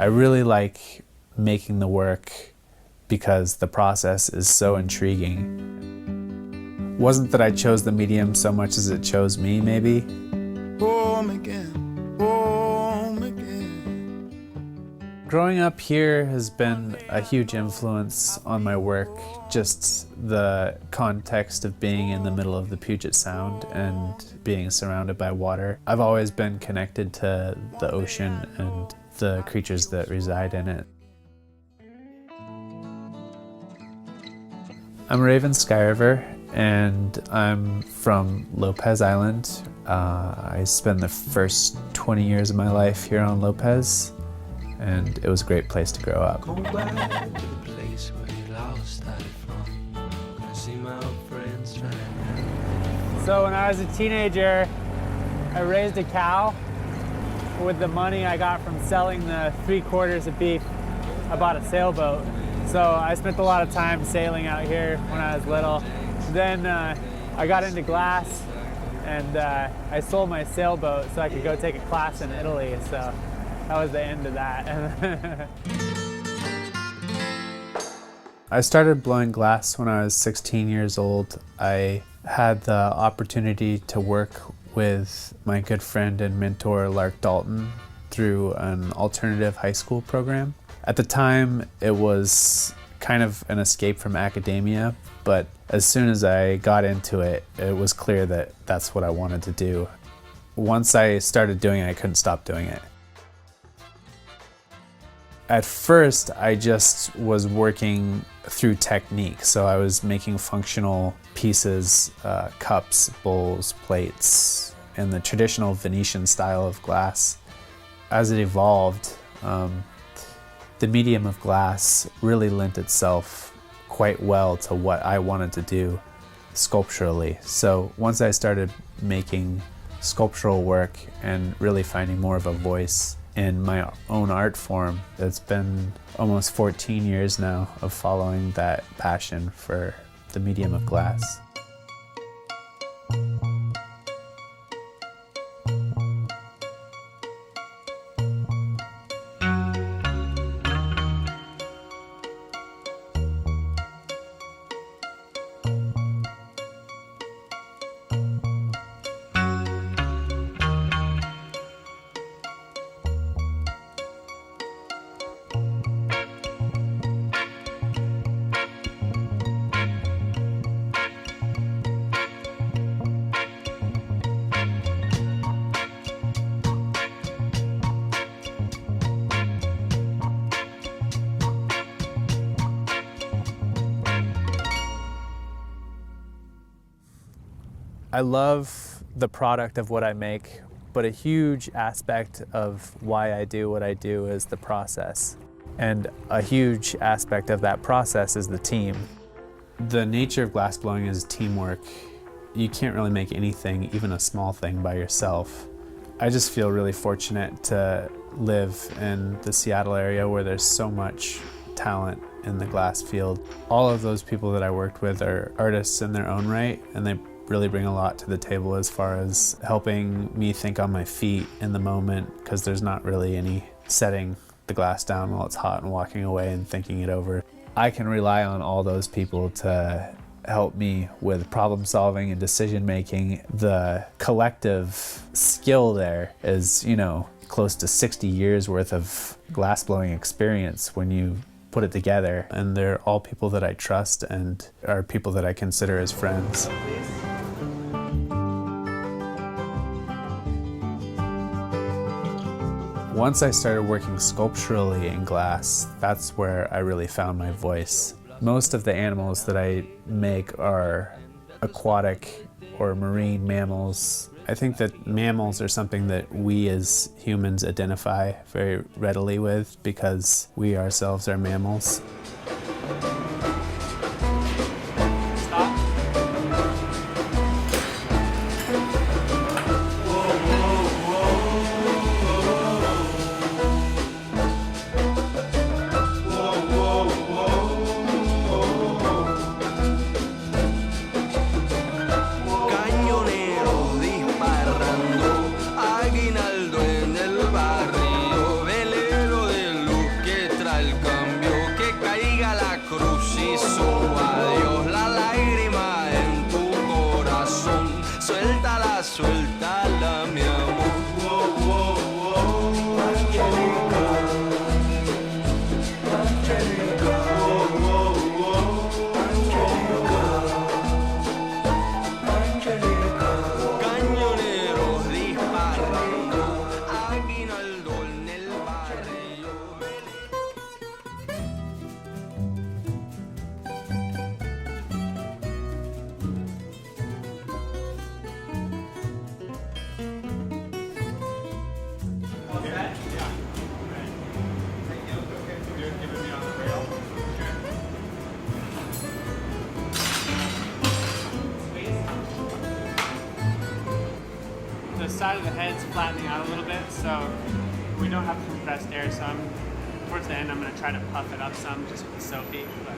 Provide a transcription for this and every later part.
I really like making the work because the process is so intriguing. Wasn't that I chose the medium so much as it chose me, maybe? Home again, home again. Growing up here has been a huge influence on my work, just the context of being in the middle of the Puget Sound and being surrounded by water. I've always been connected to the ocean and the creatures that reside in it. I'm Raven Skyriver, and I'm from Lopez Island. I spent the first 20 years of my life here on Lopez, and it was a great place to grow up. So when I was a teenager, I raised a cow. With the money I got from selling the 3 quarters of beef, I bought a sailboat. So I spent a lot of time sailing out here when I was little. Then I got into glass, and I sold my sailboat so I could go take a class in Italy. So that was the end of that. I started blowing glass when I was 16 years old. I had the opportunity to work with my good friend and mentor Lark Dalton through an alternative high school program. At the time, it was kind of an escape from academia, but as soon as I got into it, it was clear that that's what I wanted to do. Once I started doing it, I couldn't stop doing it. At first, I just was working through technique. So I was making functional pieces, cups, bowls, plates, in the traditional Venetian style of glass. As it evolved, the medium of glass really lent itself quite well to what I wanted to do sculpturally. So once I started making sculptural work and really finding more of a voice in my own art form, it's been almost 14 years now of following that passion for the medium of glass. I love the product of what I make, but a huge aspect of why I do what I do is the process. And a huge aspect of that process is the team. The nature of glassblowing is teamwork. You can't really make anything, even a small thing, by yourself. I just feel really fortunate to live in the Seattle area where there's so much talent in the glass field. All of those people that I worked with are artists in their own right, and they really bring a lot to the table as far as helping me think on my feet in the moment, because there's not really any setting the glass down while it's hot and walking away and thinking it over. I can rely on all those people to help me with problem solving and decision making. The collective skill there is, close to 60 years worth of glass blowing experience when you put it together. And they're all people that I trust and are people that I consider as friends. Once I started working sculpturally in glass, that's where I really found my voice. Most of the animals that I make are aquatic or marine mammals. I think that mammals are something that we as humans identify very readily with because we ourselves are mammals. suéltala, mi amor. Angelica, Angelica, Angelica, cañoneros disparando, aguinaldo en el barrio. The side of the head's flattening out a little bit, so we don't have compressed air. So towards the end, I'm going to try to puff it up some just with the soapy, but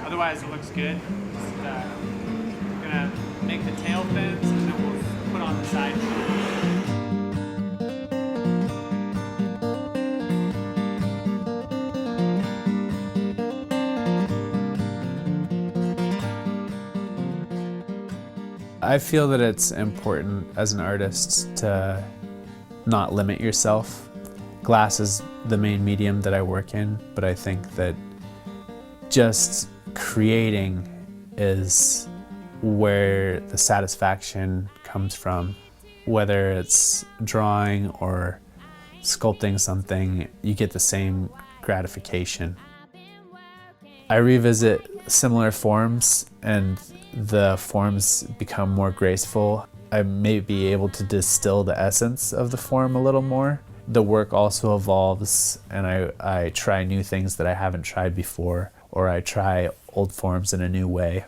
otherwise it looks good. Just, we're going to make the tail fins and then we'll put on the side fins. I feel that it's important as an artist to not limit yourself. Glass is the main medium that I work in, but I think that just creating is where the satisfaction comes from. Whether it's drawing or sculpting something, you get the same gratification. I revisit similar forms and the forms become more graceful. I may be able to distill the essence of the form a little more. The work also evolves and I try new things that I haven't tried before, or I try old forms in a new way.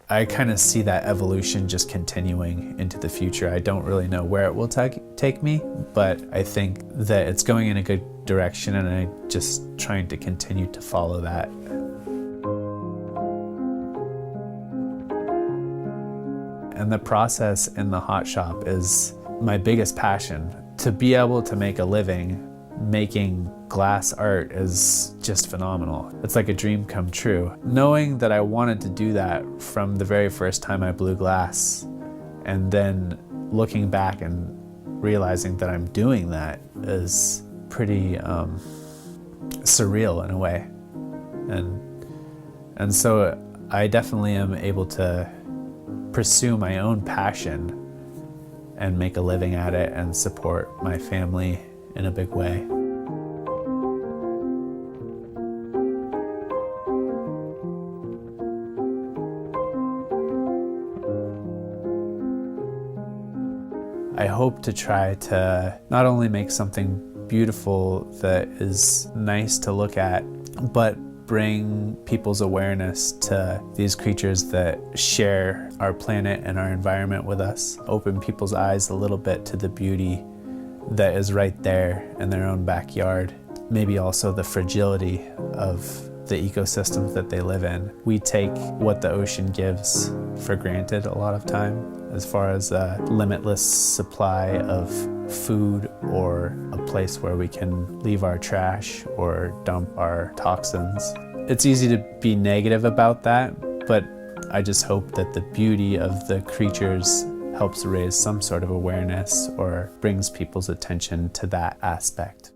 I kind of see that evolution just continuing into the future. I don't really know where it will take me, but I think that it's going in a good direction and I'm just trying to continue to follow that. And the process in the hot shop is my biggest passion. To be able to make a living making glass art is just phenomenal. It's like a dream come true. Knowing that I wanted to do that from the very first time I blew glass, and then looking back and realizing that I'm doing that is pretty surreal in a way. And so I definitely am able to pursue my own passion and make a living at it and support my family in a big way. I hope to try to not only make something beautiful that is nice to look at, but bring people's awareness to these creatures that share our planet and our environment with us. Open people's eyes a little bit to the beauty that is right there in their own backyard. Maybe also the fragility of the ecosystems that they live in. We take what the ocean gives for granted a lot of time, as far as a limitless supply of food or a place where we can leave our trash or dump our toxins. It's easy to be negative about that, but I just hope that the beauty of the creatures helps raise some sort of awareness or brings people's attention to that aspect.